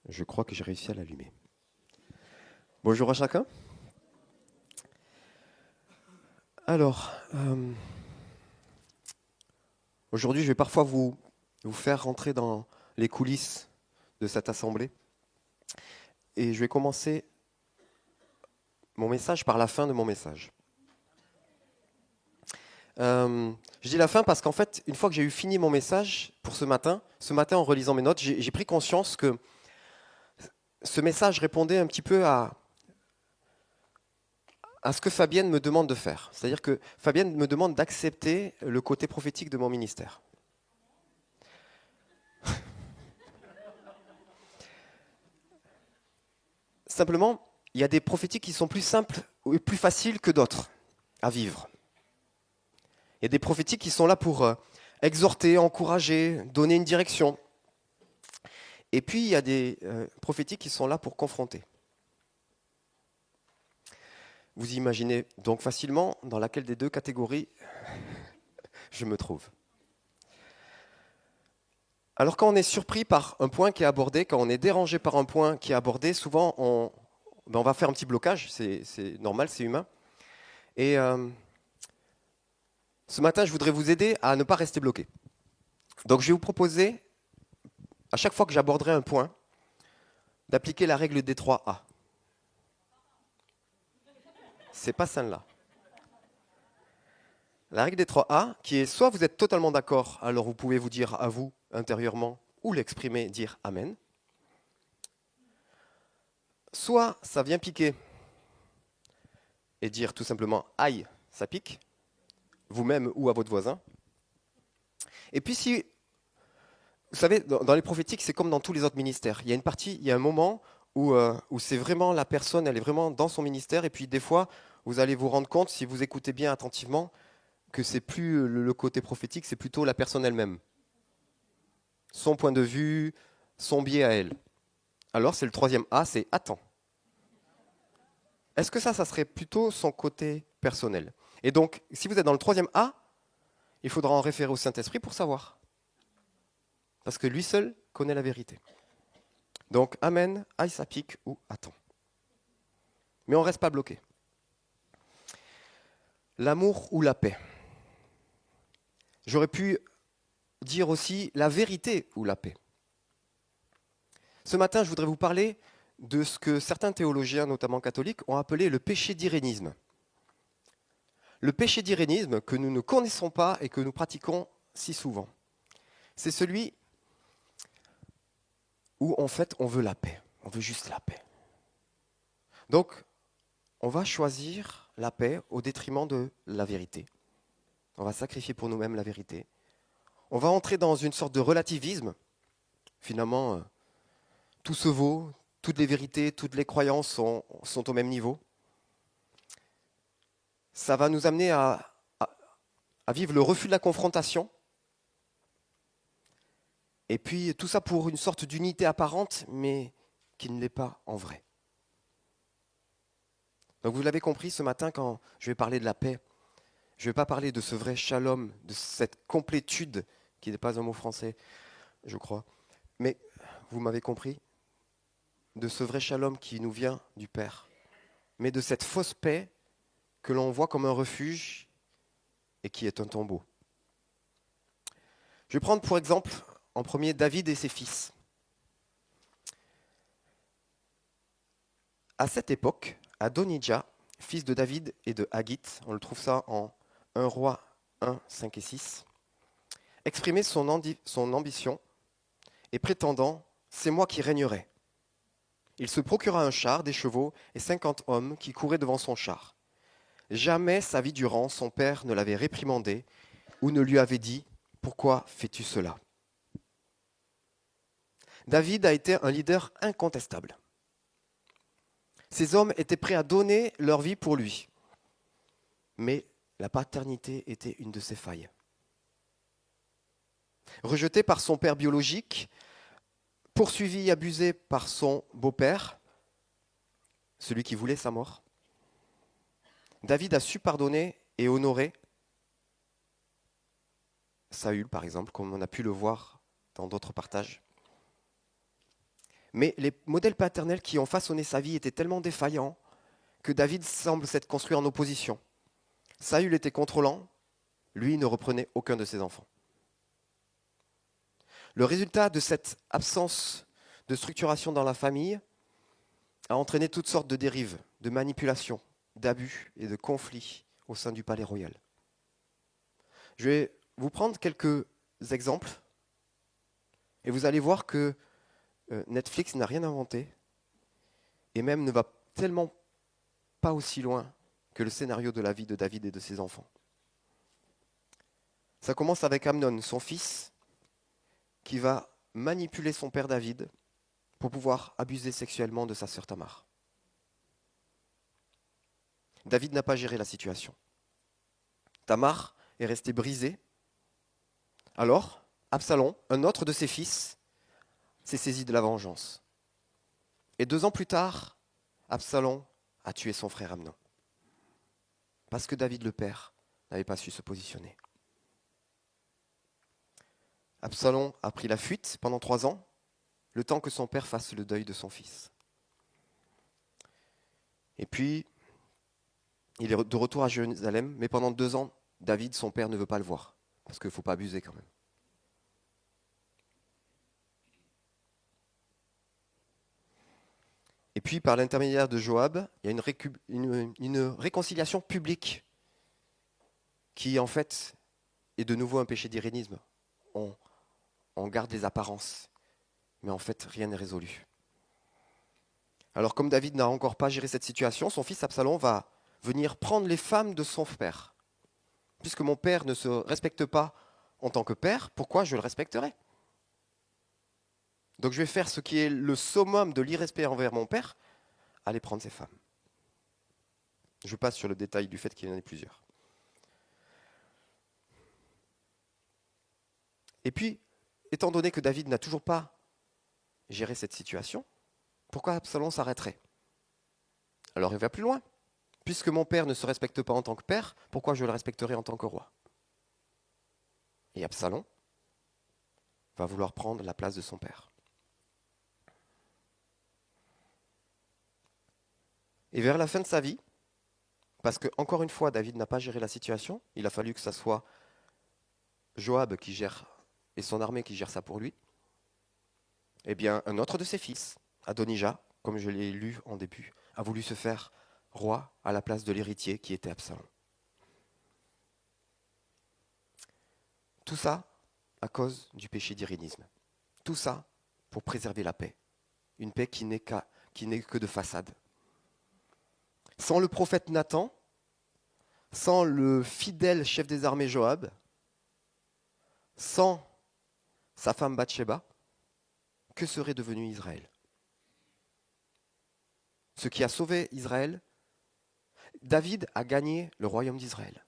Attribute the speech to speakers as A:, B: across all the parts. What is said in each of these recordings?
A: Je crois que j'ai réussi à l'allumer. Bonjour à chacun. Alors, aujourd'hui, je vais parfois vous faire rentrer dans les coulisses de cette assemblée. Et je vais commencer mon message par la fin de mon message. Je dis la fin parce qu'en fait, une fois que j'ai eu fini mon message pour ce matin en relisant mes notes, j'ai pris conscience que ce message répondait un petit peu à ce que Fabienne me demande de faire. C'est-à-dire que Fabienne me demande d'accepter le côté prophétique de mon ministère. Simplement, il y a des prophéties qui sont plus simples et plus faciles que d'autres à vivre. Il y a des prophéties qui sont là pour exhorter, encourager, donner une direction. Et puis, il y a des prophéties qui sont là pour confronter. Vous imaginez donc facilement dans laquelle des deux catégories je me trouve. Alors quand on est surpris par un point qui est abordé, quand on est dérangé par un point qui est abordé, souvent on va faire un petit blocage, c'est normal, c'est humain. Et ce matin, je voudrais vous aider à ne pas rester bloqué. Donc je vais vous proposer, à chaque fois que j'aborderai un point, d'appliquer la règle des 3 A. C'est pas celle-là. La règle des 3 A, qui est soit vous êtes totalement d'accord, alors vous pouvez vous dire à vous intérieurement, ou l'exprimer, dire Amen. Soit ça vient piquer et dire tout simplement aïe, ça pique, vous-même ou à votre voisin. Et puis si, vous savez, dans les prophétiques, c'est comme dans tous les autres ministères. Il y a une partie, il y a un moment où c'est vraiment la personne, elle est vraiment dans son ministère, et puis des fois, vous allez vous rendre compte, si vous écoutez bien attentivement, que c'est plus le côté prophétique, c'est plutôt la personne elle-même. Son point de vue, son biais à elle. Alors c'est le troisième A, c'est attends. Est-ce que ça serait plutôt son côté personnel? Et donc, si vous êtes dans le troisième A, il faudra en référer au Saint-Esprit pour savoir. Parce que lui seul connaît la vérité. Donc, Amen, aïe ça pique ou attends. Mais on ne reste pas bloqué. L'amour ou la paix. J'aurais pu dire aussi la vérité ou la paix. Ce matin, je voudrais vous parler de ce que certains théologiens, notamment catholiques, ont appelé le péché d'irénisme. Le péché d'irénisme que nous ne connaissons pas et que nous pratiquons si souvent. C'est celui où en fait on veut la paix. On veut juste la paix. Donc, on va choisir la paix au détriment de la vérité. On va sacrifier pour nous-mêmes la vérité. On va entrer dans une sorte de relativisme. Finalement, tout se vaut, toutes les vérités, toutes les croyances sont au même niveau. Ça va nous amener à vivre le refus de la confrontation. Et puis tout ça pour une sorte d'unité apparente, mais qui ne l'est pas en vrai. Donc vous l'avez compris ce matin quand je vais parler de la paix, je ne vais pas parler de ce vrai shalom, de cette complétude, qui n'est pas un mot français, je crois. Mais vous m'avez compris, de ce vrai shalom qui nous vient du Père, mais de cette fausse paix que l'on voit comme un refuge et qui est un tombeau. Je vais prendre pour exemple en premier David et ses fils. À cette époque, Adonijah, fils de David et de Haggith, on le trouve ça en 1 Roi 1, 5 et 6, exprimait son ambition et prétendant « c'est moi qui régnerai ». Il se procura un char, des chevaux et 50 hommes qui couraient devant son char. Jamais sa vie durant, son père ne l'avait réprimandé ou ne lui avait dit « Pourquoi fais-tu cela ?» David a été un leader incontestable. Ces hommes étaient prêts à donner leur vie pour lui. Mais la paternité était une de ses failles. Rejeté par son père biologique, poursuivi et abusé par son beau-père, celui qui voulait sa mort, David a su pardonner et honorer Saül, par exemple, comme on a pu le voir dans d'autres partages. Mais les modèles paternels qui ont façonné sa vie étaient tellement défaillants que David semble s'être construit en opposition. Saül était contrôlant, lui ne reprenait aucun de ses enfants. Le résultat de cette absence de structuration dans la famille a entraîné toutes sortes de dérives, de manipulations, d'abus et de conflits au sein du palais royal. Je vais vous prendre quelques exemples et vous allez voir que Netflix n'a rien inventé et même ne va tellement pas aussi loin que le scénario de la vie de David et de ses enfants. Ça commence avec Amnon, son fils, qui va manipuler son père David pour pouvoir abuser sexuellement de sa sœur Tamar. David n'a pas géré la situation. Tamar est restée brisée. Alors, Absalom, un autre de ses fils, s'est saisi de la vengeance. Et 2 ans plus tard, Absalom a tué son frère Amnon. Parce que David le père n'avait pas su se positionner. Absalom a pris la fuite pendant 3 ans, le temps que son père fasse le deuil de son fils. Et puis, il est de retour à Jérusalem, mais pendant 2 ans, David, son père, ne veut pas le voir, parce qu'il ne faut pas abuser quand même. Et puis, par l'intermédiaire de Joab, il y a une réconciliation publique qui, en fait, est de nouveau un péché d'irénisme. On garde les apparences, mais en fait, rien n'est résolu. Alors, comme David n'a encore pas géré cette situation, son fils Absalom va venir prendre les femmes de son père. Puisque mon père ne se respecte pas en tant que père, pourquoi je le respecterai ? Donc je vais faire ce qui est le summum de l'irrespect envers mon père, aller prendre ses femmes. Je passe sur le détail du fait qu'il y en ait plusieurs. Et puis, étant donné que David n'a toujours pas géré cette situation, pourquoi Absalom s'arrêterait ? Alors il va plus loin. Puisque mon père ne se respecte pas en tant que père, pourquoi je le respecterai en tant que roi ? Et Absalom va vouloir prendre la place de son père. Et vers la fin de sa vie, parce que, encore une fois, David n'a pas géré la situation, il a fallu que ce soit Joab qui gère, et son armée qui gère ça pour lui, eh bien, un autre de ses fils, Adonijah, comme je l'ai lu en début, a voulu se faire roi à la place de l'héritier qui était Absalom. Tout ça à cause du péché d'irénisme. Tout ça pour préserver la paix. Une paix qui n'est que de façade. Sans le prophète Nathan, sans le fidèle chef des armées Joab, sans sa femme Bathsheba, que serait devenu Israël ? Ce qui a sauvé Israël, David a gagné le royaume d'Israël,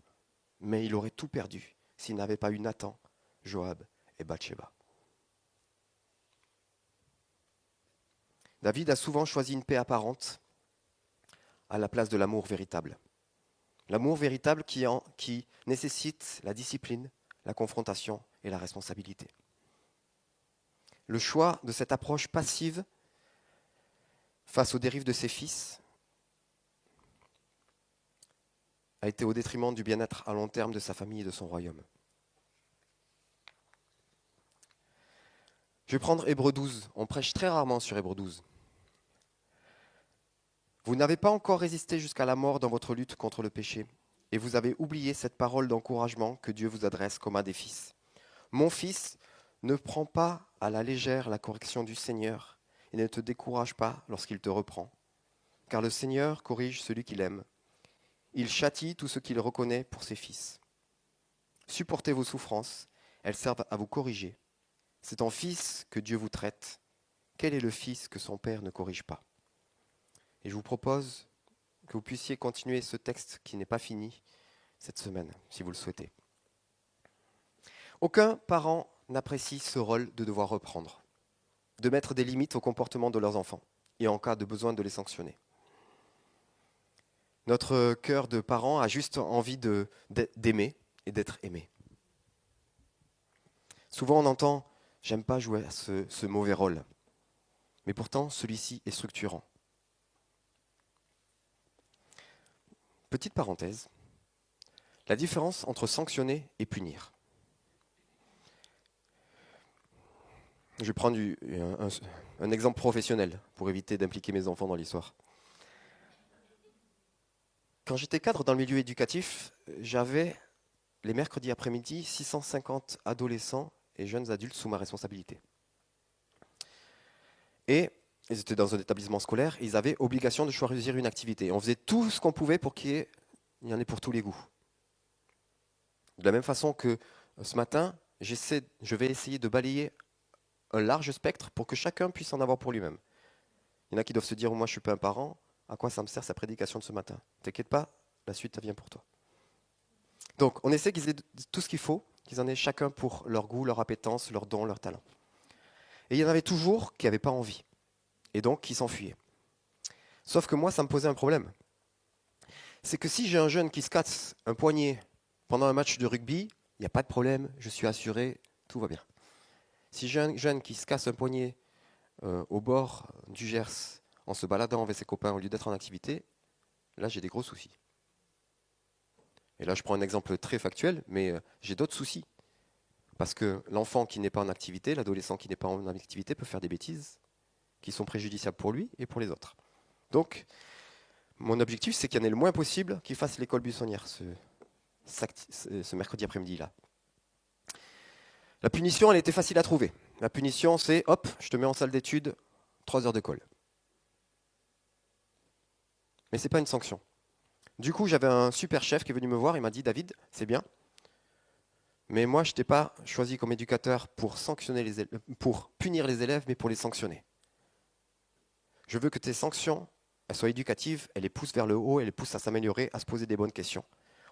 A: mais il aurait tout perdu s'il n'avait pas eu Nathan, Joab et Bathsheba. David a souvent choisi une paix apparente à la place de l'amour véritable. L'amour véritable qui nécessite la discipline, la confrontation et la responsabilité. Le choix de cette approche passive face aux dérives de ses fils a été au détriment du bien-être à long terme de sa famille et de son royaume. Je vais prendre Hébreux 12. On prêche très rarement sur Hébreux 12. Vous n'avez pas encore résisté jusqu'à la mort dans votre lutte contre le péché, et vous avez oublié cette parole d'encouragement que Dieu vous adresse comme à des fils. Mon fils, ne prends pas à la légère la correction du Seigneur, et ne te décourage pas lorsqu'il te reprend. Car le Seigneur corrige celui qu'il aime. Il châtie tout ce qu'il reconnaît pour ses fils. Supportez vos souffrances, elles servent à vous corriger. C'est en fils que Dieu vous traite. Quel est le fils que son père ne corrige pas ? Et je vous propose que vous puissiez continuer ce texte qui n'est pas fini cette semaine, si vous le souhaitez. Aucun parent n'apprécie ce rôle de devoir reprendre, de mettre des limites au comportement de leurs enfants, et en cas de besoin de les sanctionner. Notre cœur de parent a juste envie d'aimer et d'être aimé. Souvent on entend « j'aime pas jouer à ce mauvais rôle ». mais pourtant celui-ci est structurant. Petite parenthèse, la différence entre sanctionner et punir. Je vais prendre un exemple professionnel pour éviter d'impliquer mes enfants dans l'histoire. Quand j'étais cadre dans le milieu éducatif, j'avais les mercredis après-midi 650 adolescents et jeunes adultes sous ma responsabilité. Et ils étaient dans un établissement scolaire, et ils avaient obligation de choisir une activité. On faisait tout ce qu'on pouvait pour qu'il y en ait pour tous les goûts. De la même façon que ce matin, je vais essayer de balayer un large spectre pour que chacun puisse en avoir pour lui-même. Il y en a qui doivent se dire, moi je ne suis pas un parent, à quoi ça me sert sa prédication de ce matin? T'inquiète pas, la suite ça vient pour toi. Donc on essaie qu'ils aient tout ce qu'il faut, qu'ils en aient chacun pour leur goût, leur appétence, leur don, leur talent. Et il y en avait toujours qui n'avaient pas envie, et donc qui s'enfuyaient. Sauf que moi ça me posait un problème. C'est que si j'ai un jeune qui se casse un poignet pendant un match de rugby, il n'y a pas de problème, je suis assuré, tout va bien. Si j'ai un jeune qui se casse un poignet au bord du Gers en se baladant avec ses copains au lieu d'être en activité, là j'ai des gros soucis. Et là je prends un exemple très factuel, mais j'ai d'autres soucis. Parce que l'enfant qui n'est pas en activité, l'adolescent qui n'est pas en activité peut faire des bêtises qui sont préjudiciables pour lui et pour les autres. Donc, mon objectif, c'est qu'il y en ait le moins possible qui fassent l'école buissonnière ce mercredi après-midi-là. La punition, elle était facile à trouver. La punition, c'est, hop, je te mets en salle d'études, 3 heures de colle. Mais ce n'est pas une sanction. Du coup, j'avais un super chef qui est venu me voir, il m'a dit, David, c'est bien, mais moi, je ne t'ai pas choisi comme éducateur pour punir les élèves, mais pour les sanctionner. Je veux que tes sanctions, elles soient éducatives, elles les poussent vers le haut, elles les poussent à s'améliorer, à se poser des bonnes questions.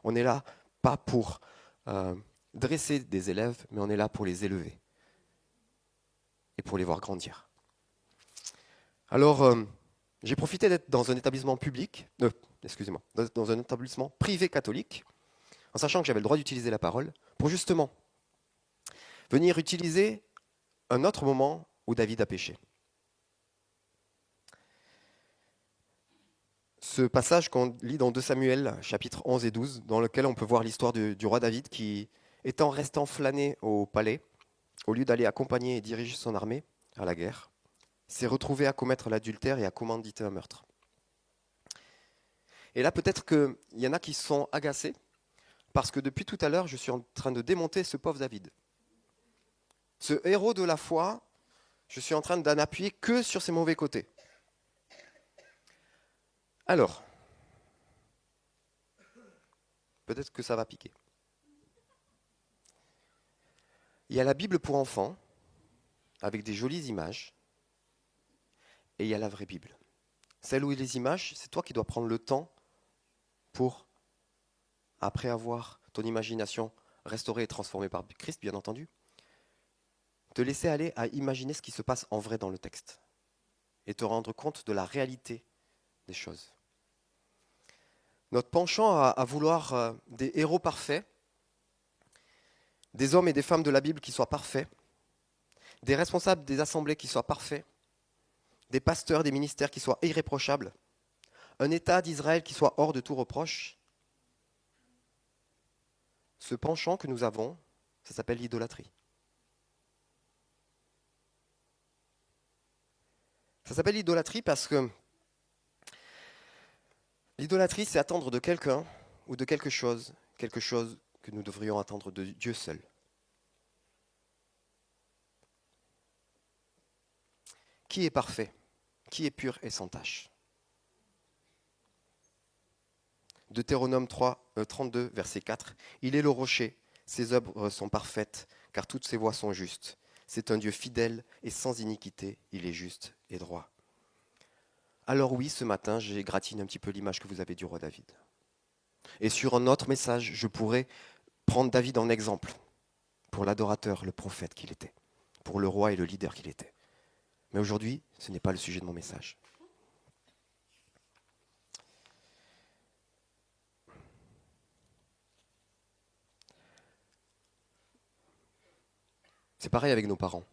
A: On n'est là pas pour dresser des élèves, mais on est là pour les élever et pour les voir grandir. Alors, j'ai profité d'être dans un établissement dans un établissement privé catholique, en sachant que j'avais le droit d'utiliser la parole, pour justement venir utiliser un autre moment où David a péché. Ce passage qu'on lit dans 2 Samuel, chapitres 11 et 12, dans lequel on peut voir l'histoire du roi David qui, restant flâné au palais, au lieu d'aller accompagner et diriger son armée à la guerre, s'est retrouvé à commettre l'adultère et à commanditer un meurtre. Et là, peut-être qu'il y en a qui sont agacés, parce que depuis tout à l'heure, je suis en train de démonter ce pauvre David. Ce héros de la foi, je suis en train d'en appuyer que sur ses mauvais côtés. Alors, peut-être que ça va piquer. Il y a la Bible pour enfants, avec des jolies images, et il y a la vraie Bible. Celle où il y a les images, c'est toi qui dois prendre le temps pour, après avoir ton imagination restaurée et transformée par Christ, bien entendu, te laisser aller à imaginer ce qui se passe en vrai dans le texte et te rendre compte de la réalité des choses. Notre penchant à vouloir des héros parfaits, des hommes et des femmes de la Bible qui soient parfaits, des responsables des assemblées qui soient parfaits, des pasteurs, des ministères qui soient irréprochables, un État d'Israël qui soit hors de tout reproche. Ce penchant que nous avons, ça s'appelle l'idolâtrie. Ça s'appelle l'idolâtrie parce que l'idolâtrie, c'est attendre de quelqu'un ou de quelque chose que nous devrions attendre de Dieu seul. Qui est parfait? Qui est pur et sans tache? Deutéronome 32, verset 4. Il est le rocher, ses œuvres sont parfaites, car toutes ses voies sont justes. C'est un Dieu fidèle et sans iniquité, il est juste et droit. Alors oui, ce matin, j'ai gratiné un petit peu l'image que vous avez du roi David. Et sur un autre message, je pourrais prendre David en exemple pour l'adorateur, le prophète qu'il était, pour le roi et le leader qu'il était. Mais aujourd'hui, ce n'est pas le sujet de mon message. C'est pareil avec nos parents.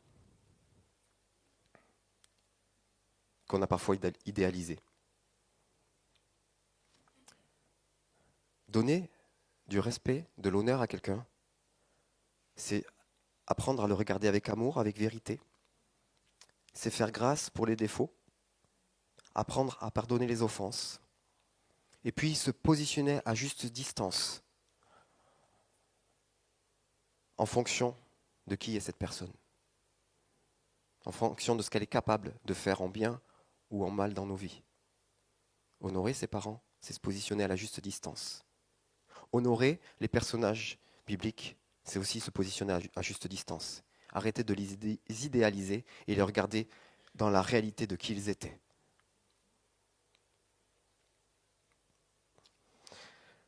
A: qu'on a parfois idéalisées. Donner du respect, de l'honneur à quelqu'un, c'est apprendre à le regarder avec amour, avec vérité. C'est faire grâce pour les défauts, apprendre à pardonner les offenses, et puis se positionner à juste distance en fonction de qui est cette personne, en fonction de ce qu'elle est capable de faire en bien ou en mal dans nos vies. Honorer ses parents, c'est se positionner à la juste distance. Honorer les personnages bibliques, c'est aussi se positionner à juste distance. Arrêter de les idéaliser et les regarder dans la réalité de qui ils étaient.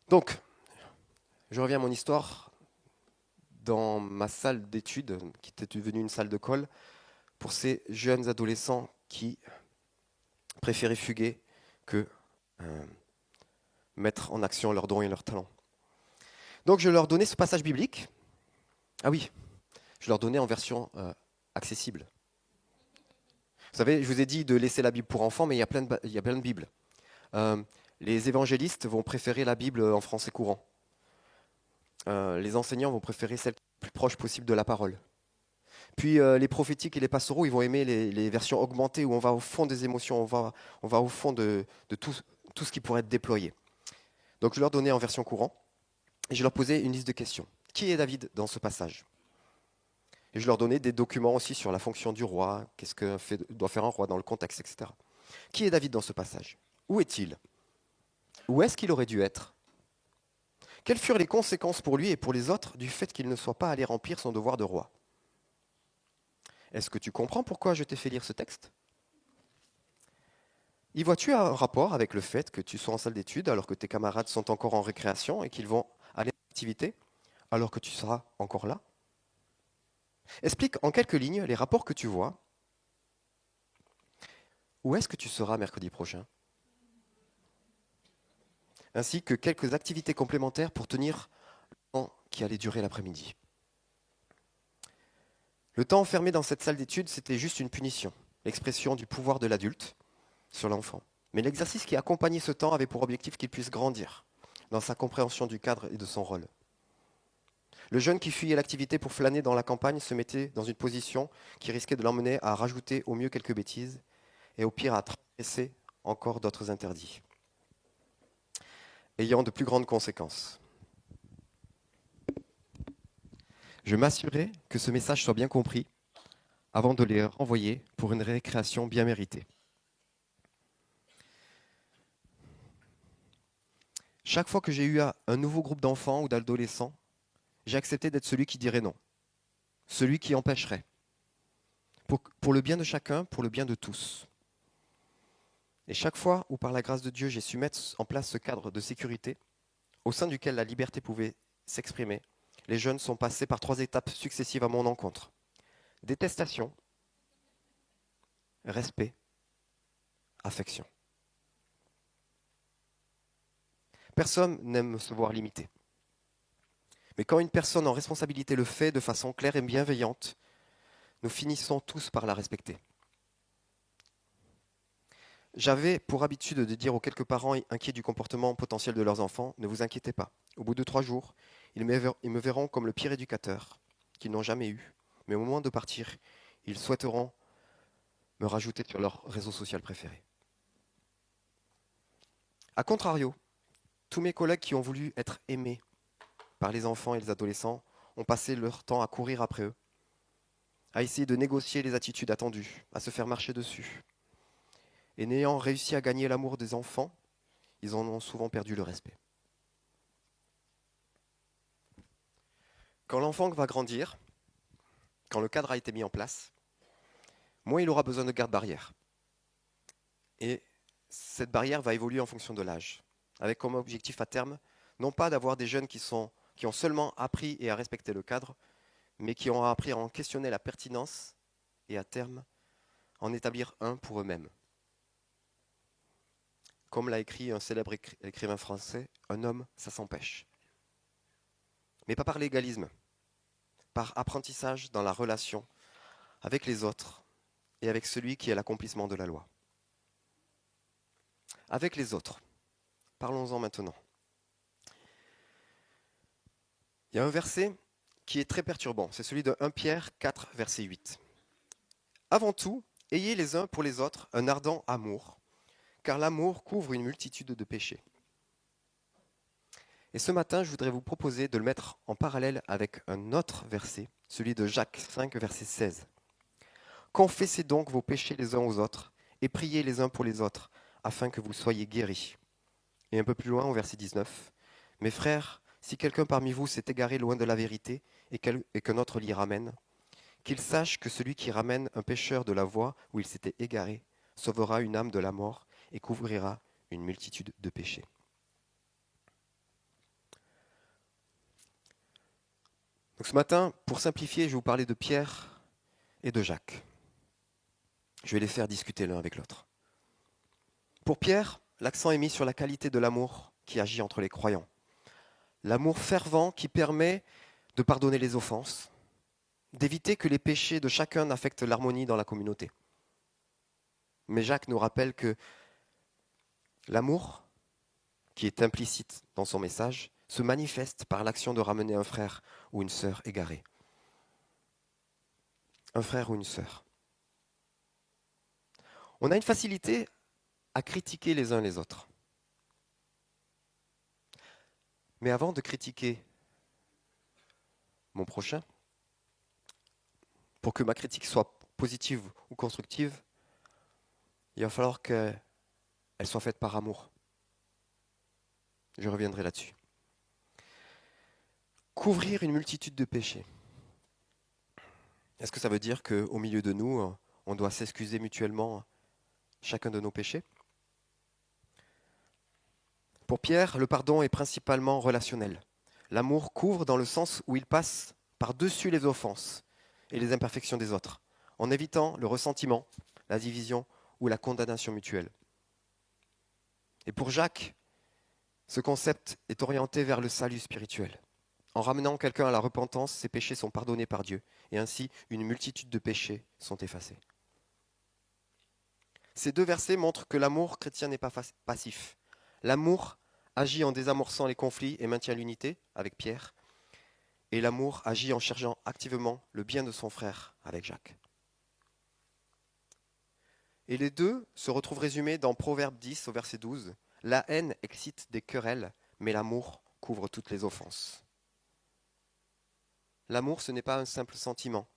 A: Donc, je reviens à mon histoire. Dans ma salle d'études, qui était devenue une salle de colle, pour ces jeunes adolescents qui préféraient fuguer que mettre en action leurs dons et leurs talents. Donc je leur donnais ce passage biblique. Ah oui, je leur donnais en version accessible. Vous savez, je vous ai dit de laisser la Bible pour enfants, mais il y a plein de Bibles. Les évangélistes vont préférer la Bible en français courant. Les enseignants vont préférer celle plus proche possible de la parole. Puis les prophétiques et les pastoraux, ils vont aimer les versions augmentées où on va au fond des émotions, on va au fond de tout ce qui pourrait être déployé. Donc je leur donnais en version courant et je leur posais une liste de questions. Qui est David dans ce passage? Et je leur donnais des documents aussi sur la fonction du roi, qu'est-ce que doit faire un roi dans le contexte, etc. Qui est David dans ce passage? Où est-il? Où est-ce qu'il aurait dû être? Quelles furent les conséquences pour lui et pour les autres du fait qu'il ne soit pas allé remplir son devoir de roi? Est-ce que tu comprends pourquoi je t'ai fait lire ce texte? Y vois-tu un rapport avec le fait que tu sois en salle d'études alors que tes camarades sont encore en récréation et qu'ils vont aller en activité alors que tu seras encore là? Explique en quelques lignes les rapports que tu vois. Où est-ce que tu seras mercredi prochain? Ainsi que quelques activités complémentaires pour tenir le temps qui allait durer l'après-midi. Le temps enfermé dans cette salle d'études, c'était juste une punition, l'expression du pouvoir de l'adulte sur l'enfant. Mais l'exercice qui accompagnait ce temps avait pour objectif qu'il puisse grandir dans sa compréhension du cadre et de son rôle. Le jeune qui fuyait l'activité pour flâner dans la campagne se mettait dans une position qui risquait de l'emmener à rajouter au mieux quelques bêtises et au pire à transgresser encore d'autres interdits, ayant de plus grandes conséquences. Je m'assurais que ce message soit bien compris avant de les renvoyer pour une récréation bien méritée. Chaque fois que j'ai eu un nouveau groupe d'enfants ou d'adolescents, j'ai accepté d'être celui qui dirait non, celui qui empêcherait, pour le bien de chacun, pour le bien de tous. Et chaque fois où par la grâce de Dieu j'ai su mettre en place ce cadre de sécurité, au sein duquel la liberté pouvait s'exprimer, les jeunes sont passés par 3 étapes successives à mon encontre. Détestation, respect, affection. Personne n'aime se voir limité. Mais quand une personne en responsabilité le fait de façon claire et bienveillante, nous finissons tous par la respecter. J'avais pour habitude de dire aux quelques parents inquiets du comportement potentiel de leurs enfants, ne vous inquiétez pas. Au bout de 3 jours, ils me verront comme le pire éducateur qu'ils n'ont jamais eu. Mais au moment de partir, ils souhaiteront me rajouter sur leur réseau social préféré. A contrario, tous mes collègues qui ont voulu être aimés par les enfants et les adolescents ont passé leur temps à courir après eux, à essayer de négocier les attitudes attendues, à se faire marcher dessus. Et n'ayant réussi à gagner l'amour des enfants, ils en ont souvent perdu le respect. Quand l'enfant va grandir, quand le cadre a été mis en place, moins il aura besoin de garde-barrière. Et cette barrière va évoluer en fonction de l'âge, avec comme objectif à terme, non pas d'avoir des jeunes qui ont seulement appris et à respecter le cadre, mais qui ont appris à en questionner la pertinence et à terme en établir un pour eux-mêmes. Comme l'a écrit un célèbre écrivain français, un homme, ça s'empêche. Mais pas par légalisme, par apprentissage dans la relation avec les autres et avec celui qui est l'accomplissement de la loi. avec les autres. Parlons-en maintenant. Il y a un verset qui est très perturbant, c'est celui de 1 Pierre 4, verset 8. Avant tout, ayez les uns pour les autres un ardent amour, car l'amour couvre une multitude de péchés. Et ce matin, je voudrais vous proposer de le mettre en parallèle avec un autre verset, celui de Jacques 5, verset 16. Confessez donc vos péchés les uns aux autres et priez les uns pour les autres, afin que vous soyez guéris. Et un peu plus loin, au verset 19, mes frères, si quelqu'un parmi vous s'est égaré loin de la vérité et qu'un autre l'y ramène, qu'il sache que celui qui ramène un pécheur de la voie où il s'était égaré sauvera une âme de la mort et couvrira une multitude de péchés. Donc ce matin, pour simplifier, je vais vous parler de Pierre et de Jacques. Je vais les faire discuter l'un avec l'autre. Pour Pierre, l'accent est mis sur la qualité de l'amour qui agit entre les croyants. L'amour fervent qui permet de pardonner les offenses, d'éviter que les péchés de chacun n'affectent l'harmonie dans la communauté. Mais Jacques nous rappelle que l'amour, qui est implicite dans son message, se manifeste par l'action de ramener un frère ou une sœur égarés. Un frère ou une sœur. On a une facilité à critiquer les uns les autres. Mais avant de critiquer mon prochain, pour que ma critique soit positive ou constructive, il va falloir qu'elle soit faite par amour. Je reviendrai là-dessus. Couvrir une multitude de péchés. Est-ce que ça veut dire qu'au milieu de nous, on doit s'excuser mutuellement chacun de nos péchés? Pour Pierre, le pardon est principalement relationnel. L'amour couvre dans le sens où il passe par-dessus les offenses et les imperfections des autres, en évitant le ressentiment, la division ou la condamnation mutuelle. Et pour Jacques, ce concept est orienté vers le salut spirituel. En ramenant quelqu'un à la repentance, ses péchés sont pardonnés par Dieu, et ainsi une multitude de péchés sont effacés. Ces deux versets montrent que l'amour chrétien n'est pas passif. L'amour agit en désamorçant les conflits et maintient l'unité, avec Pierre, et l'amour agit en cherchant activement le bien de son frère, avec Jacques. Et les deux se retrouvent résumés dans Proverbe 10 au verset 12. La haine excite des querelles, mais l'amour couvre toutes les offenses. L'amour, ce n'est pas un simple sentiment,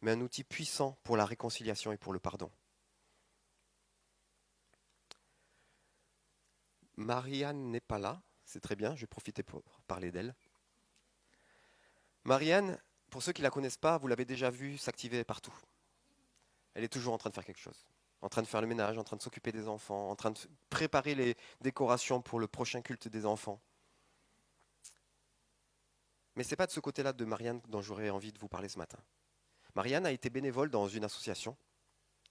A: mais un outil puissant pour la réconciliation et pour le pardon. Marianne n'est pas là, c'est très bien, je vais profiter pour parler d'elle. Marianne, pour ceux qui ne la connaissent pas, vous l'avez déjà vue s'activer partout. Elle est toujours en train de faire quelque chose. En train de faire le ménage, en train de s'occuper des enfants, en train de préparer les décorations pour le prochain culte des enfants. Mais ce n'est pas de ce côté-là de Marianne dont j'aurais envie de vous parler ce matin. Marianne a été bénévole dans une association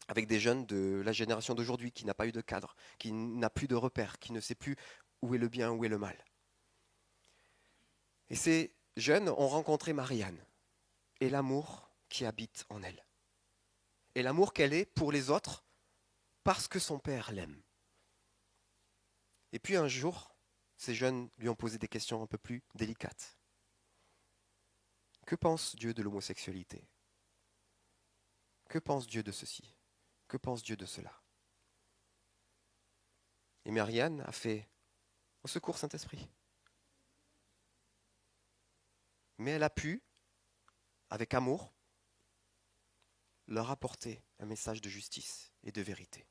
A: avec des jeunes de la génération d'aujourd'hui qui n'a pas eu de cadre, qui n'a plus de repères, qui ne sait plus où est le bien, où est le mal. Et ces jeunes ont rencontré Marianne et l'amour qui habite en elle. Et l'amour qu'elle est pour les autres parce que son père l'aime. Et puis un jour, ces jeunes lui ont posé des questions un peu plus délicates. Que pense Dieu de l'homosexualité? Que pense Dieu de ceci? Que pense Dieu de cela? Et Marianne a fait « Au secours Saint-Esprit ». Mais elle a pu, avec amour, leur apporter un message de justice et de vérité.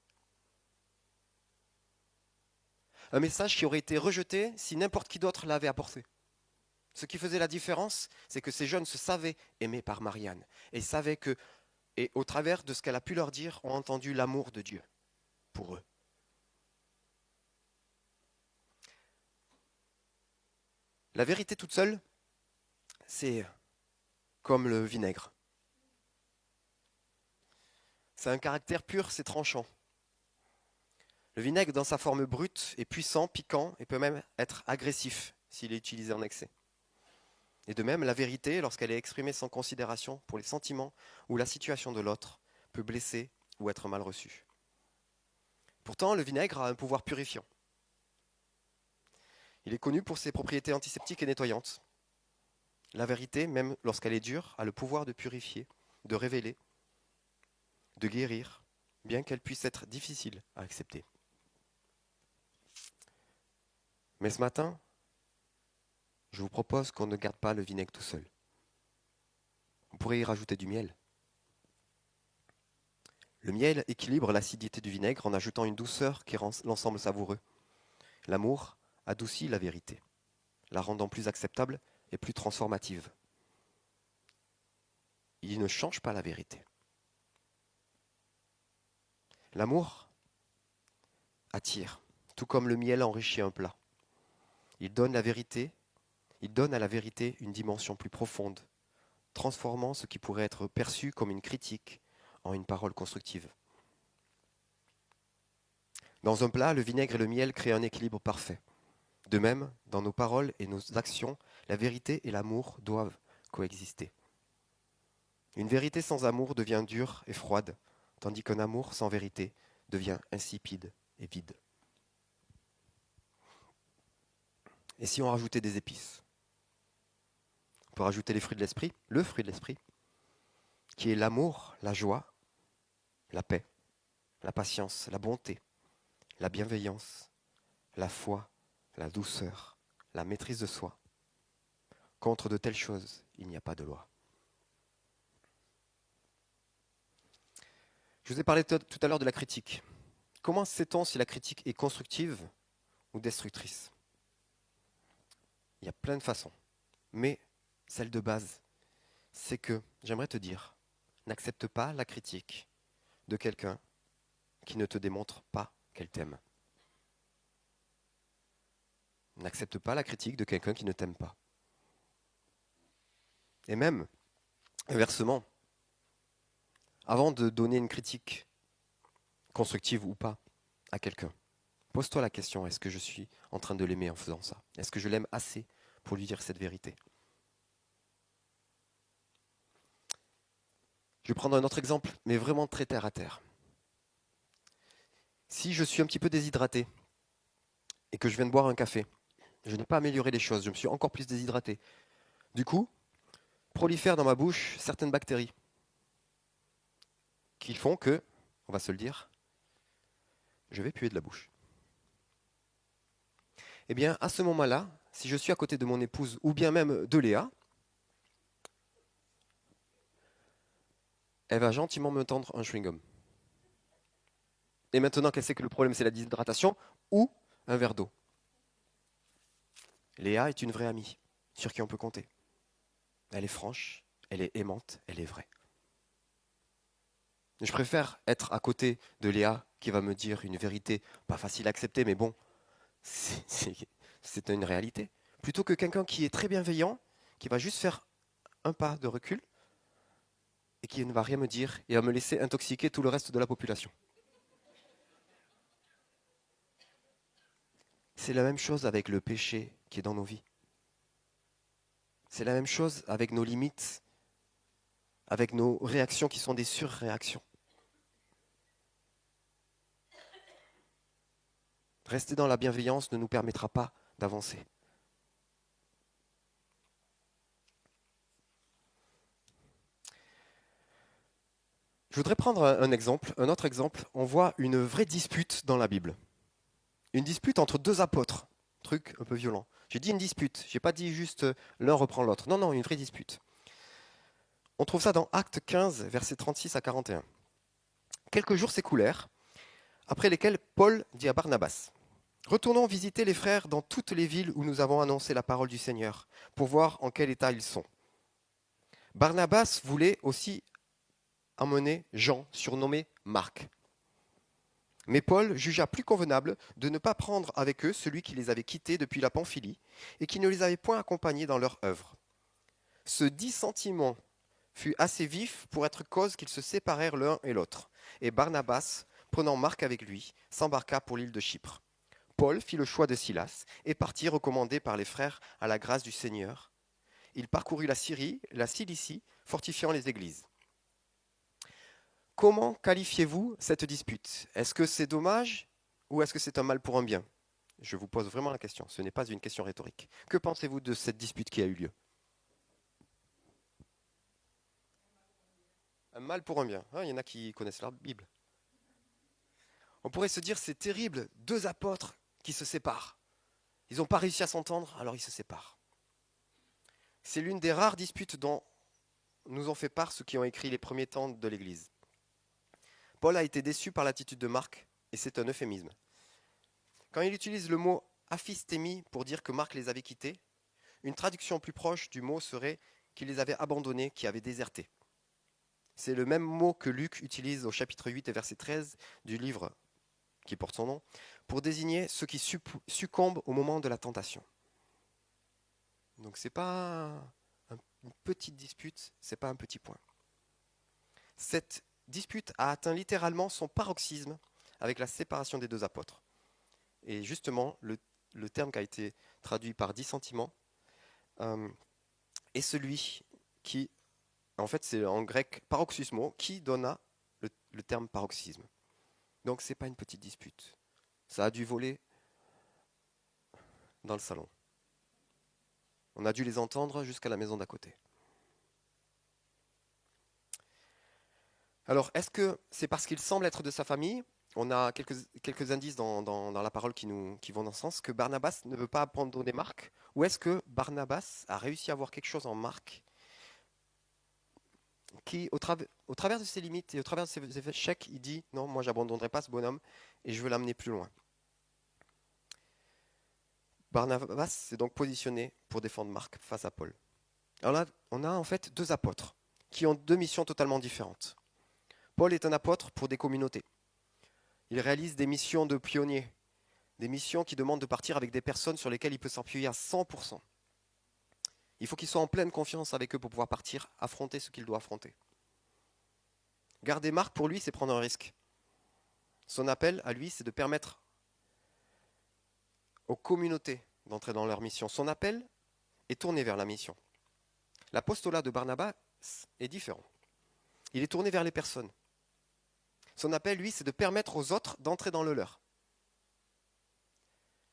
A: Un message qui aurait été rejeté si n'importe qui d'autre l'avait apporté. Ce qui faisait la différence, c'est que ces jeunes se savaient aimés par Marianne et savaient que, et au travers de ce qu'elle a pu leur dire, ont entendu l'amour de Dieu pour eux. La vérité toute seule, c'est comme le vinaigre. C'est un caractère pur, c'est tranchant. Le vinaigre, dans sa forme brute, est puissant, piquant et peut même être agressif s'il est utilisé en excès. Et de même, la vérité, lorsqu'elle est exprimée sans considération pour les sentiments ou la situation de l'autre, peut blesser ou être mal reçue. Pourtant, le vinaigre a un pouvoir purifiant. Il est connu pour ses propriétés antiseptiques et nettoyantes. La vérité, même lorsqu'elle est dure, a le pouvoir de purifier, de révéler, de guérir, bien qu'elle puisse être difficile à accepter. Mais ce matin, je vous propose qu'on ne garde pas le vinaigre tout seul. On pourrait y rajouter du miel. Le miel équilibre l'acidité du vinaigre en ajoutant une douceur qui rend l'ensemble savoureux. L'amour adoucit la vérité, la rendant plus acceptable et plus transformative. Il ne change pas la vérité. L'amour attire, tout comme le miel enrichit un plat. Il donne à la vérité une dimension plus profonde, transformant ce qui pourrait être perçu comme une critique en une parole constructive. Dans un plat, le vinaigre et le miel créent un équilibre parfait. De même, dans nos paroles et nos actions, la vérité et l'amour doivent coexister. Une vérité sans amour devient dure et froide, tandis qu'un amour sans vérité devient insipide et vide. Et si on rajoutait des épices? On peut rajouter les fruits de l'esprit, le fruit de l'esprit, qui est l'amour, la joie, la paix, la patience, la bonté, la bienveillance, la foi, la douceur, la maîtrise de soi. Contre de telles choses, il n'y a pas de loi. Je vous ai parlé tout à l'heure de la critique. Comment sait-on si la critique est constructive ou destructrice? Il y a plein de façons. Mais celle de base, c'est que, j'aimerais te dire, n'accepte pas la critique de quelqu'un qui ne te démontre pas qu'elle t'aime. N'accepte pas la critique de quelqu'un qui ne t'aime pas. Et même, inversement, avant de donner une critique, constructive ou pas, à quelqu'un, pose-toi la question, est-ce que je suis en train de l'aimer en faisant ça? Est-ce que je l'aime assez pour lui dire cette vérité? Je vais prendre un autre exemple, mais vraiment très terre à terre. Si je suis un petit peu déshydraté et que je viens de boire un café, je n'ai pas amélioré les choses, je me suis encore plus déshydraté. Du coup, prolifèrent dans ma bouche certaines bactéries qui font que, on va se le dire, je vais puer de la bouche. Eh bien, à ce moment-là, si je suis à côté de mon épouse ou bien même de Léa, elle va gentiment me tendre un chewing-gum. Et maintenant qu'elle sait que le problème c'est la déshydratation, ou un verre d'eau. Léa est une vraie amie, sur qui on peut compter. Elle est franche, elle est aimante, elle est vraie. Je préfère être à côté de Léa qui va me dire une vérité pas facile à accepter, mais bon, c'est une réalité. Plutôt que quelqu'un qui est très bienveillant, qui va juste faire un pas de recul et qui ne va rien me dire et va me laisser intoxiquer tout le reste de la population. C'est la même chose avec le péché qui est dans nos vies. C'est la même chose avec nos limites, avec nos réactions qui sont des surréactions. Rester dans la bienveillance ne nous permettra pas d'avancer. Je voudrais prendre un exemple, un autre exemple. On voit une vraie dispute dans la Bible. Une dispute entre deux apôtres. Truc un peu violent. J'ai dit une dispute, j'ai pas dit juste l'un reprend l'autre. Non, non, une vraie dispute. On trouve ça dans Actes 15, versets 36 à 41. Quelques jours s'écoulèrent, après lesquels Paul dit à Barnabas, retournons visiter les frères dans toutes les villes où nous avons annoncé la parole du Seigneur, pour voir en quel état ils sont. Barnabas voulait aussi emmener Jean, surnommé Marc. Mais Paul jugea plus convenable de ne pas prendre avec eux celui qui les avait quittés depuis la Pamphylie et qui ne les avait point accompagnés dans leur œuvre. Ce dissentiment fut assez vif pour être cause qu'ils se séparèrent l'un et l'autre. Et Barnabas, prenant Marc avec lui, s'embarqua pour l'île de Chypre. Paul fit le choix de Silas et partit recommandé par les frères à la grâce du Seigneur. Il parcourut la Syrie, la Cilicie, fortifiant les églises. Comment qualifiez-vous cette dispute? Est-ce que c'est dommage? ou est-ce que c'est un mal pour un bien? Je vous pose vraiment la question, ce n'est pas une question rhétorique. Que pensez-vous de cette dispute qui a eu lieu? Un mal pour un bien. Ah, il y en a qui connaissent la Bible. On pourrait se dire, c'est terrible, deux apôtres qui se séparent. Ils n'ont pas réussi à s'entendre, alors ils se séparent. C'est l'une des rares disputes dont nous ont fait part ceux qui ont écrit les premiers temps de l'Église. Paul a été déçu par l'attitude de Marc, et c'est un euphémisme. Quand il utilise le mot aphistémie pour dire que Marc les avait quittés, une traduction plus proche du mot serait qu'il les avait abandonnés, qui avaient déserté. C'est le même mot que Luc utilise au chapitre 8 et verset 13 du livre qui porte son nom, pour désigner ceux qui succombent au moment de la tentation. Donc c'est pas une petite dispute, c'est pas un petit point. Cette dispute a atteint littéralement son paroxysme avec la séparation des deux apôtres. Et justement, le terme qui a été traduit par dissentiment est celui qui, en fait c'est en grec paroxysmo, qui donna le terme paroxysme. Donc c'est pas une petite dispute. Ça a dû voler dans le salon. On a dû les entendre jusqu'à la maison d'à côté. Alors, est-ce que c'est parce qu'il semble être de sa famille? On a quelques indices dans la parole qui vont dans ce sens, que Barnabas ne veut pas abandonner Marc? Ou est-ce que Barnabas a réussi à voir quelque chose en Marc qui, au travers de ses limites et au travers de ses échecs, il dit non, moi j'abandonnerai pas ce bonhomme et je veux l'amener plus loin. Barnabas s'est donc positionné pour défendre Marc face à Paul. Alors là, on a en fait deux apôtres qui ont deux missions totalement différentes. Paul est un apôtre pour des communautés. Il réalise des missions de pionnier, des missions qui demandent de partir avec des personnes sur lesquelles il peut s'appuyer à 100%. Il faut qu'il soit en pleine confiance avec eux pour pouvoir partir, affronter ce qu'il doit affronter. Garder Marc, pour lui, c'est prendre un risque. Son appel à lui, c'est de permettre aux communautés d'entrer dans leur mission. Son appel est tourné vers la mission. L'apostolat de Barnabas est différent. Il est tourné vers les personnes. Son appel, lui, c'est de permettre aux autres d'entrer dans le leur.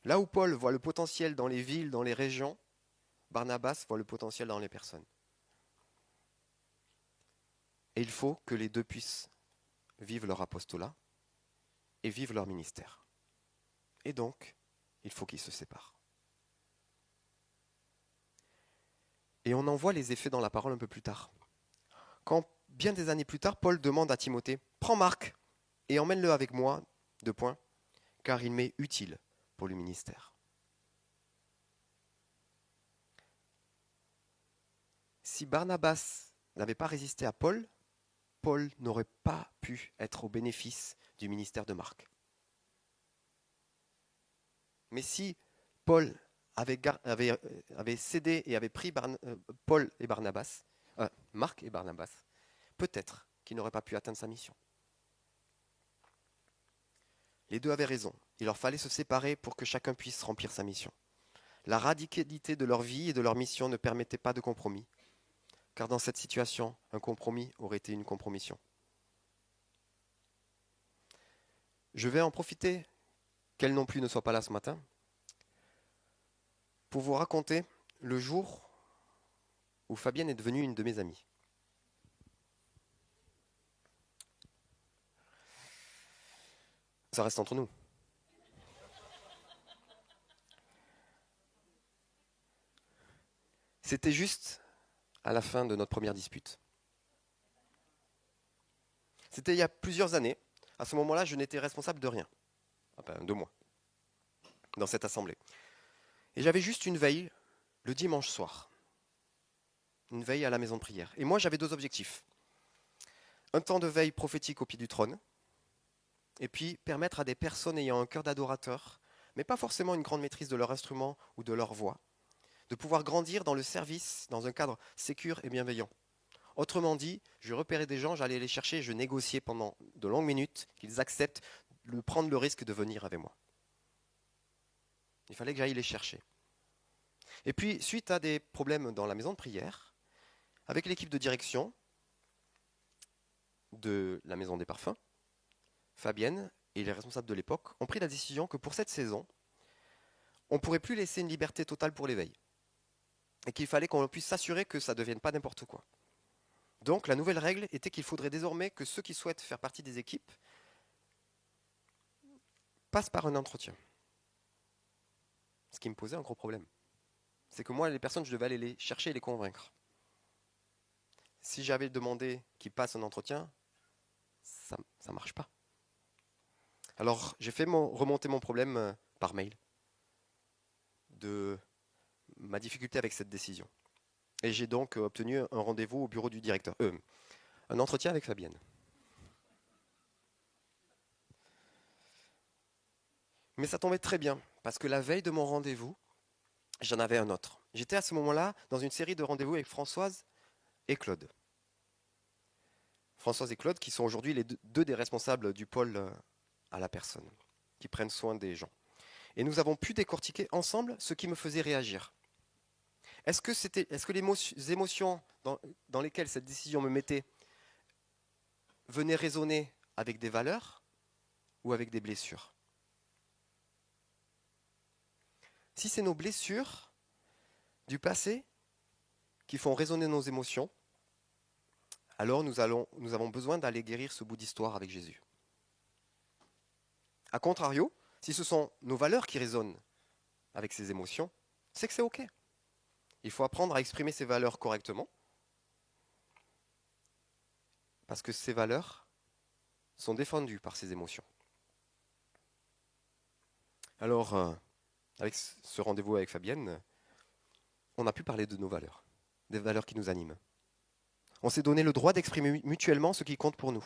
A: Là où Paul voit le potentiel dans les villes, dans les régions, Barnabas voit le potentiel dans les personnes. Et il faut que les deux puissent vivre leur apostolat et vivre leur ministère. Et donc, il faut qu'ils se séparent. Et on en voit les effets dans la parole un peu plus tard. Quand, bien des années plus tard, Paul demande à Timothée, « Prends Marc et emmène-le avec moi, car il m'est utile pour le ministère. » Si Barnabas n'avait pas résisté à Paul, Paul n'aurait pas pu être au bénéfice du ministère de Marc. Mais si Paul avait cédé et avait pris Paul et Barnabas, Marc et Barnabas, peut-être qu'il n'aurait pas pu atteindre sa mission. Les deux avaient raison. Il leur fallait se séparer pour que chacun puisse remplir sa mission. La radicalité de leur vie et de leur mission ne permettait pas de compromis, car dans cette situation, un compromis aurait été une compromission. Je vais en profiter qu'elle non plus ne soit pas là ce matin pour vous raconter le jour où Fabienne est devenue une de mes amies. Ça reste entre nous. C'était juste à la fin de notre première dispute. C'était il y a plusieurs années. À ce moment-là, je n'étais responsable de rien. Enfin, de moi. Dans cette assemblée. Et j'avais juste une veille le dimanche soir. Une veille à la maison de prière. Et moi, j'avais deux objectifs. Un temps de veille prophétique au pied du trône. Et puis, permettre à des personnes ayant un cœur d'adorateur, mais pas forcément une grande maîtrise de leur instrument ou de leur voix, de pouvoir grandir dans le service, dans un cadre sécure et bienveillant. Autrement dit, je repérais des gens, j'allais les chercher, je négociais pendant de longues minutes qu'ils acceptent de prendre le risque de venir avec moi. Il fallait que j'aille les chercher. Et puis, suite à des problèmes dans la maison de prière, avec l'équipe de direction de la maison des parfums, Fabienne et les responsables de l'époque ont pris la décision que pour cette saison, on ne pourrait plus laisser une liberté totale pour l'éveil. Et qu'il fallait qu'on puisse s'assurer que ça ne devienne pas n'importe quoi. Donc la nouvelle règle était qu'il faudrait désormais que ceux qui souhaitent faire partie des équipes passent par un entretien. Ce qui me posait un gros problème. C'est que moi, les personnes, je devais aller les chercher et les convaincre. Si j'avais demandé qu'ils passent un entretien, ça ne marche pas. Alors j'ai fait remonter mon problème par mail de ma difficulté avec cette décision. Et j'ai donc obtenu un rendez-vous au bureau du directeur. Un entretien avec Fabienne. Mais ça tombait très bien, parce que la veille de mon rendez-vous, j'en avais un autre. J'étais à ce moment-là dans une série de rendez-vous avec Françoise et Claude. Françoise et Claude, qui sont aujourd'hui les deux des responsables du pôle à la personne, qui prennent soin des gens. Et nous avons pu décortiquer ensemble ce qui me faisait réagir. Est-ce que les émotions dans lesquelles cette décision me mettait venaient résonner avec des valeurs ou avec des blessures? Si c'est nos blessures du passé qui font résonner nos émotions, alors nous avons besoin d'aller guérir ce bout d'histoire avec Jésus. A contrario, si ce sont nos valeurs qui résonnent avec ces émotions, c'est que c'est OK. Il faut apprendre à exprimer ces valeurs correctement, parce que ces valeurs sont défendues par ces émotions. Alors, avec ce rendez-vous avec Fabienne, on a pu parler de nos valeurs, des valeurs qui nous animent. On s'est donné le droit d'exprimer mutuellement ce qui compte pour nous,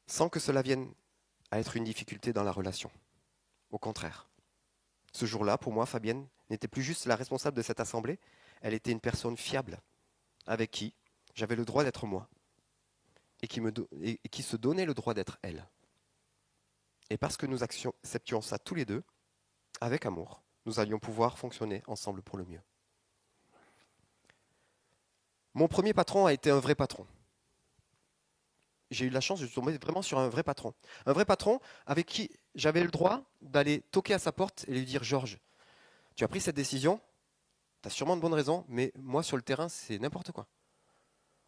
A: sans que cela vienne à être une difficulté dans la relation. Au contraire. Ce jour-là, pour moi, Fabienne n'était plus juste la responsable de cette assemblée, elle était une personne fiable, avec qui j'avais le droit d'être moi, et qui se donnait le droit d'être elle. Et parce que nous acceptions ça tous les deux, avec amour, nous allions pouvoir fonctionner ensemble pour le mieux. Mon premier patron a été un vrai patron. J'ai eu la chance de tomber vraiment sur un vrai patron. Un vrai patron avec qui j'avais le droit d'aller toquer à sa porte et lui dire « Georges, tu as pris cette décision, tu as sûrement de bonnes raisons, mais moi sur le terrain, c'est n'importe quoi. »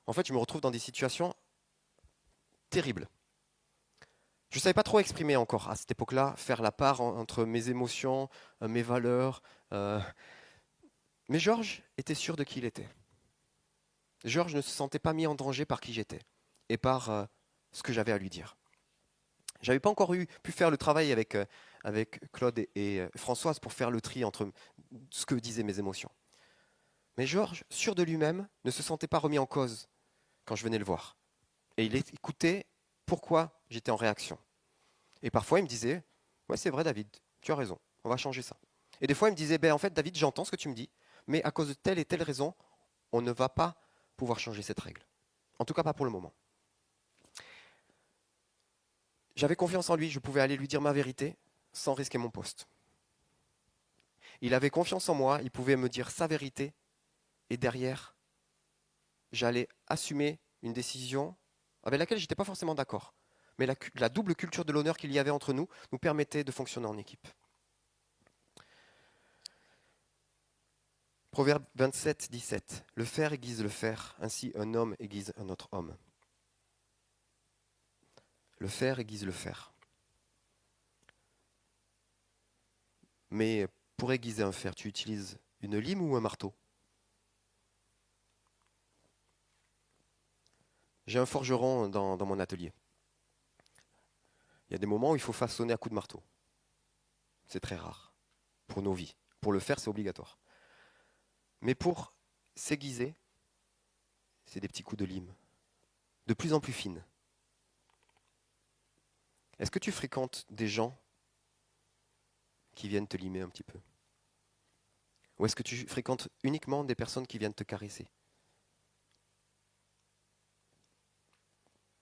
A: En fait, je me retrouve dans des situations terribles. Je ne savais pas trop exprimer encore à cette époque-là, faire la part entre mes émotions, mes valeurs. Mais Georges était sûr de qui il était. Georges ne se sentait pas mis en danger par qui j'étais et par ce que j'avais à lui dire. Je n'avais pas encore pu faire le travail avec Claude et Françoise pour faire le tri entre ce que disaient mes émotions. Mais Georges, sûr de lui-même, ne se sentait pas remis en cause quand je venais le voir. Et il écoutait pourquoi j'étais en réaction. Et parfois, il me disait « Ouais, c'est vrai, David, tu as raison, on va changer ça. » Et des fois, il me disait « En fait, David, j'entends ce que tu me dis, mais à cause de telle et telle raison, on ne va pas pouvoir changer cette règle. En tout cas, pas pour le moment. » J'avais confiance en lui, je pouvais aller lui dire ma vérité sans risquer mon poste. Il avait confiance en moi, il pouvait me dire sa vérité, et derrière, j'allais assumer une décision avec laquelle je n'étais pas forcément d'accord. Mais la double culture de l'honneur qu'il y avait entre nous nous permettait de fonctionner en équipe. Proverbe 27, 17. Le fer aiguise le fer, ainsi un homme aiguise un autre homme. Le fer aiguise le fer. Mais pour aiguiser un fer, tu utilises une lime ou un marteau? J'ai un forgeron dans mon atelier. Il y a des moments où il faut façonner à coups de marteau. C'est très rare pour nos vies. Pour le faire, c'est obligatoire. Mais pour s'aiguiser, c'est des petits coups de lime, de plus en plus fines. Est-ce que tu fréquentes des gens qui viennent te limer un petit peu? Ou est-ce que tu fréquentes uniquement des personnes qui viennent te caresser?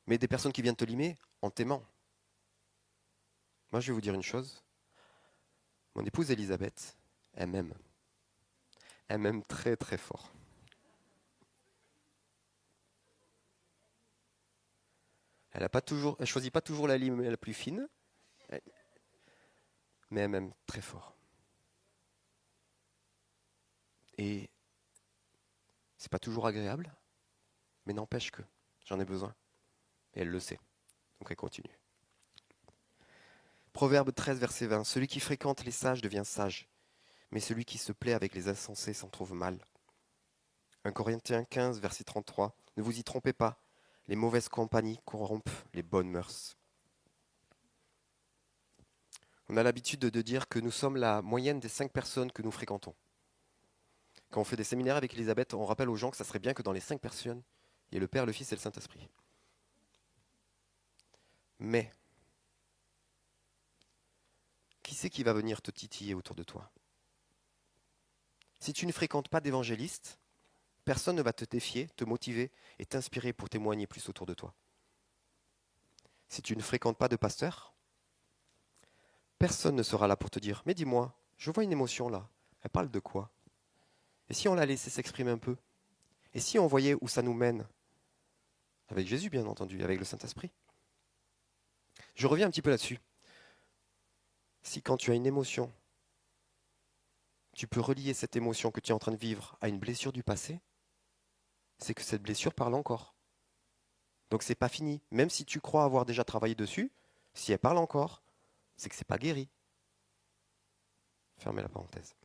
A: Mais des personnes qui viennent te limer en t'aimant. Moi, je vais vous dire une chose. Mon épouse Elisabeth, elle m'aime. Elle m'aime très très fort. Elle ne choisit pas toujours la ligne la plus fine, mais elle m'aime très fort. Et c'est pas toujours agréable, mais n'empêche que j'en ai besoin. Et elle le sait. Donc elle continue. Proverbe 13, verset 20. Celui qui fréquente les sages devient sage, mais celui qui se plaît avec les insensés s'en trouve mal. 1 Corinthiens 15, verset 33. Ne vous y trompez pas, les mauvaises compagnies corrompent les bonnes mœurs. On a l'habitude de dire que nous sommes la moyenne des 5 personnes que nous fréquentons. Quand on fait des séminaires avec Elisabeth, on rappelle aux gens que ça serait bien que dans les 5 personnes, il y ait le Père, le Fils et le Saint-Esprit. Mais, qui c'est qui va venir te titiller autour de toi? Si tu ne fréquentes pas d'évangélistes, personne ne va te défier, te motiver et t'inspirer pour témoigner plus autour de toi. Si tu ne fréquentes pas de pasteur, personne ne sera là pour te dire « Mais dis-moi, je vois une émotion là, elle parle de quoi ?» Et si on la laissait s'exprimer un peu? Et si on voyait où ça nous mène? Avec Jésus, bien entendu, avec le Saint-Esprit. Je reviens un petit peu là-dessus. Si quand tu as une émotion, tu peux relier cette émotion que tu es en train de vivre à une blessure du passé, c'est que cette blessure parle encore. Donc c'est pas fini. Même si tu crois avoir déjà travaillé dessus, si elle parle encore, c'est que c'est pas guéri. Fermez la parenthèse.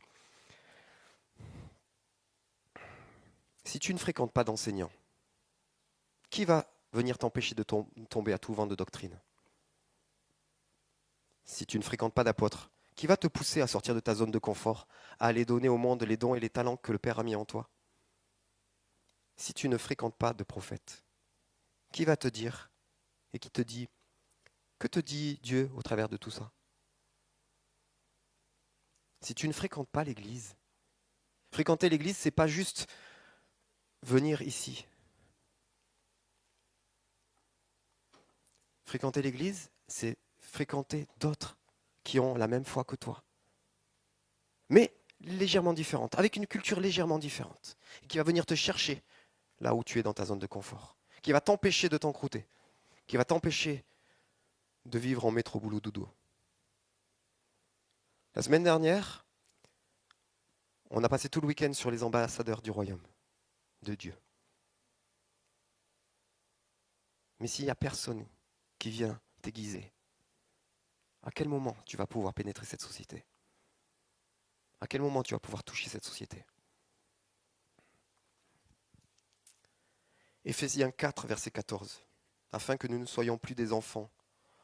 A: Si tu ne fréquentes pas d'enseignants, qui va venir t'empêcher de tomber à tout vent de doctrine? Si tu ne fréquentes pas d'apôtres, qui va te pousser à sortir de ta zone de confort, à aller donner au monde les dons et les talents que le Père a mis en toi? Si tu ne fréquentes pas de prophètes, qui va te dire et qui te dit, que te dit Dieu au travers de tout ça? Si tu ne fréquentes pas l'église, fréquenter l'église, c'est pas juste venir ici. Fréquenter l'église, c'est fréquenter d'autres qui ont la même foi que toi, mais légèrement différente, avec une culture légèrement différente, et qui va venir te chercher là où tu es dans ta zone de confort, qui va t'empêcher de t'encrouter, qui va t'empêcher de vivre en métro boulot dodo. La semaine dernière, on a passé tout le week-end sur les ambassadeurs du royaume de Dieu. Mais s'il n'y a personne qui vient t'aiguiser, à quel moment tu vas pouvoir pénétrer cette société? À quel moment tu vas pouvoir toucher cette société? Éphésiens 4, verset 14. Afin que nous ne soyons plus des enfants,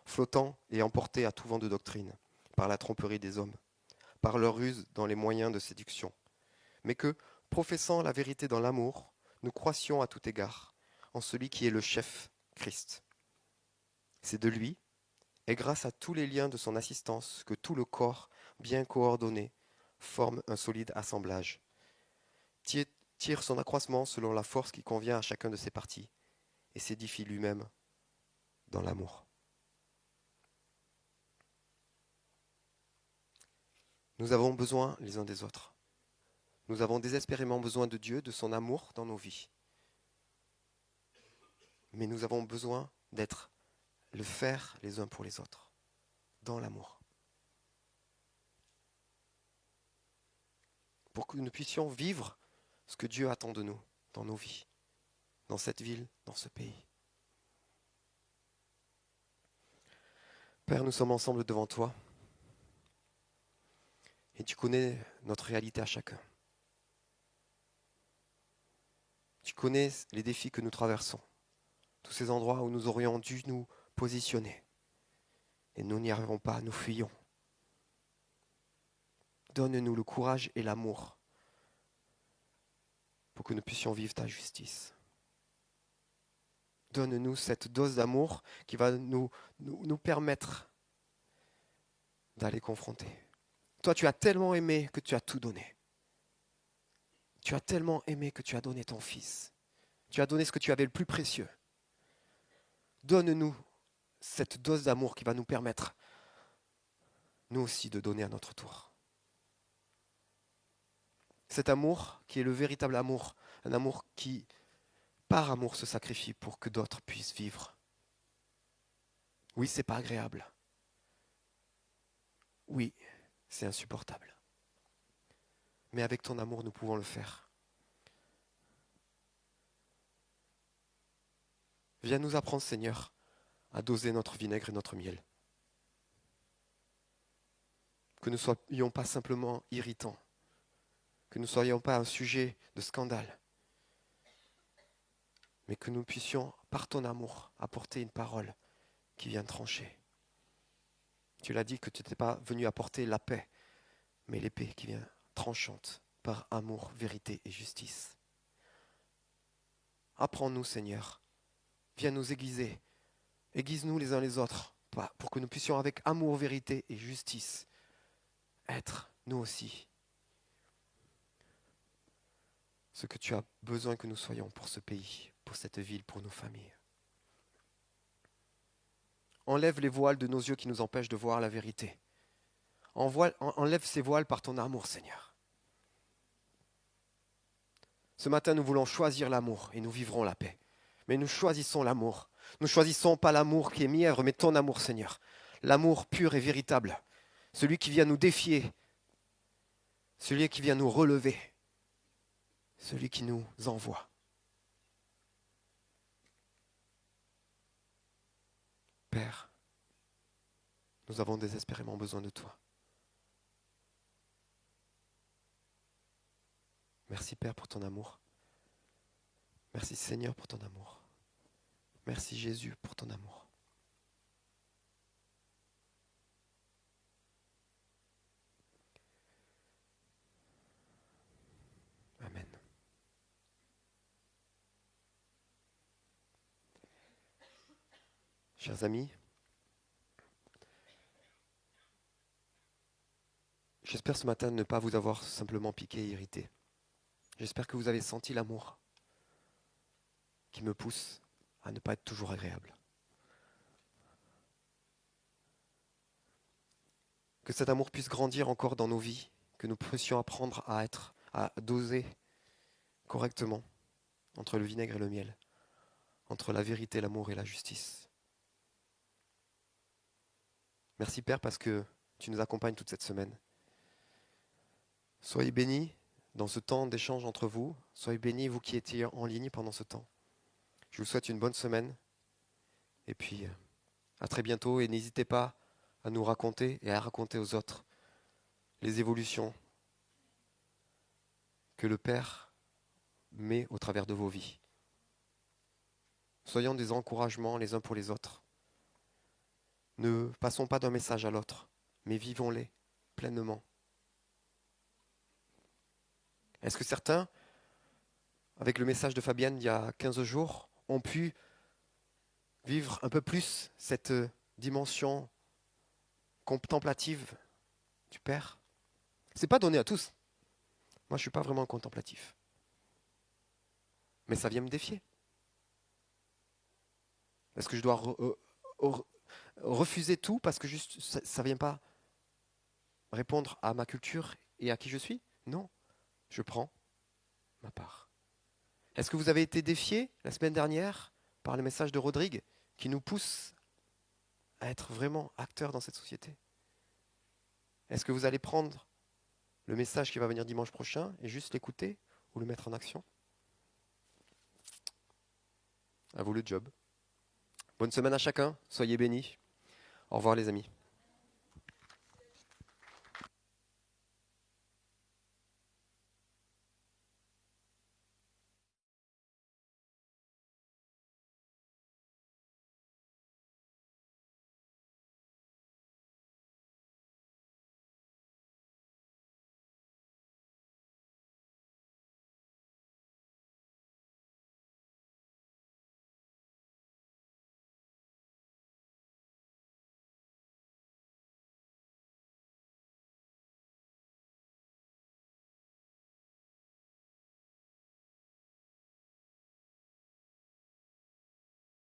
A: flottant et emportés à tout vent de doctrine, par la tromperie des hommes, par leur ruse dans les moyens de séduction, mais que, professant la vérité dans l'amour, nous croissions à tout égard en celui qui est le chef, Christ. C'est de lui, et grâce à tous les liens de son assistance, que tout le corps, bien coordonné, forme un solide assemblage, tire son accroissement selon la force qui convient à chacun de ses parties, et s'édifie lui-même dans l'amour. Nous avons besoin les uns des autres. Nous avons désespérément besoin de Dieu, de son amour dans nos vies. Mais nous avons besoin d'être le faire les uns pour les autres, dans l'amour. Pour que nous puissions vivre ce que Dieu attend de nous dans nos vies, dans cette ville, dans ce pays. Père, nous sommes ensemble devant toi et tu connais notre réalité à chacun. Tu connais les défis que nous traversons, tous ces endroits où nous aurions dû nous positionner et nous n'y arrivons pas, nous fuyons. Donne-nous le courage et l'amour pour que nous puissions vivre ta justice. Donne-nous cette dose d'amour qui va nous permettre d'aller confronter. Toi, tu as tellement aimé que tu as tout donné. Tu as tellement aimé que tu as donné ton Fils. Tu as donné ce que tu avais le plus précieux. Donne-nous cette dose d'amour qui va nous permettre, nous aussi, de donner à notre tour. Cet amour qui est le véritable amour, un amour qui, par amour, se sacrifie pour que d'autres puissent vivre Oui, c'est pas agréable. Oui, c'est insupportable. Mais avec ton amour, nous pouvons le faire. Viens nous apprendre, Seigneur, à doser notre vinaigre et notre miel. Que nous ne soyons pas simplement irritants, que nous ne soyons pas un sujet de scandale, mais que nous puissions, par ton amour, apporter une parole qui vient trancher. Tu l'as dit que tu n'étais pas venu apporter la paix, mais l'épée qui vient tranchante par amour, vérité et justice. Apprends-nous, Seigneur. Viens nous aiguiser. Aiguise-nous les uns les autres pour que nous puissions, avec amour, vérité et justice, être, nous aussi, ce que tu as besoin que nous soyons pour ce pays, pour cette ville, pour nos familles. Enlève les voiles de nos yeux qui nous empêchent de voir la vérité. Enlève ces voiles par ton amour, Seigneur. Ce matin, nous voulons choisir l'amour et nous vivrons la paix. Mais nous choisissons l'amour. Nous ne choisissons pas l'amour qui est mièvre, mais ton amour, Seigneur. L'amour pur et véritable. Celui qui vient nous défier. Celui qui vient nous relever. Celui qui nous envoie. Père, nous avons désespérément besoin de toi. Merci Père pour ton amour. Merci Seigneur pour ton amour. Merci Jésus pour ton amour. Amen. Chers amis, j'espère ce matin ne pas vous avoir simplement piqué et irrité. J'espère que vous avez senti l'amour qui me pousse à ne pas être toujours agréable. Que cet amour puisse grandir encore dans nos vies, que nous puissions apprendre à doser correctement entre le vinaigre et le miel, entre la vérité, l'amour et la justice. Merci Père parce que tu nous accompagnes toute cette semaine. Soyez bénis dans ce temps d'échange entre vous. Soyez bénis vous qui étiez en ligne pendant ce temps. Je vous souhaite une bonne semaine. Et puis, à très bientôt. Et n'hésitez pas à nous raconter et à raconter aux autres les évolutions que le Père met au travers de vos vies. Soyons des encouragements les uns pour les autres. Ne passons pas d'un message à l'autre, mais vivons-les pleinement. Est-ce que certains, avec le message de Fabienne il y a 15 jours, ont pu vivre un peu plus cette dimension contemplative du Père? C'est pas donné à tous. Moi, je suis pas vraiment contemplatif. Mais ça vient me défier. Est-ce que je dois refuser tout parce que juste ça vient pas répondre à ma culture et à qui je suis? Non, je prends ma part. Est-ce que vous avez été défié la semaine dernière par le message de Rodrigue qui nous pousse à être vraiment acteurs dans cette société? Est-ce que vous allez prendre le message qui va venir dimanche prochain et juste l'écouter ou le mettre en action? À vous le job. Bonne semaine à chacun, soyez bénis. Au revoir les amis.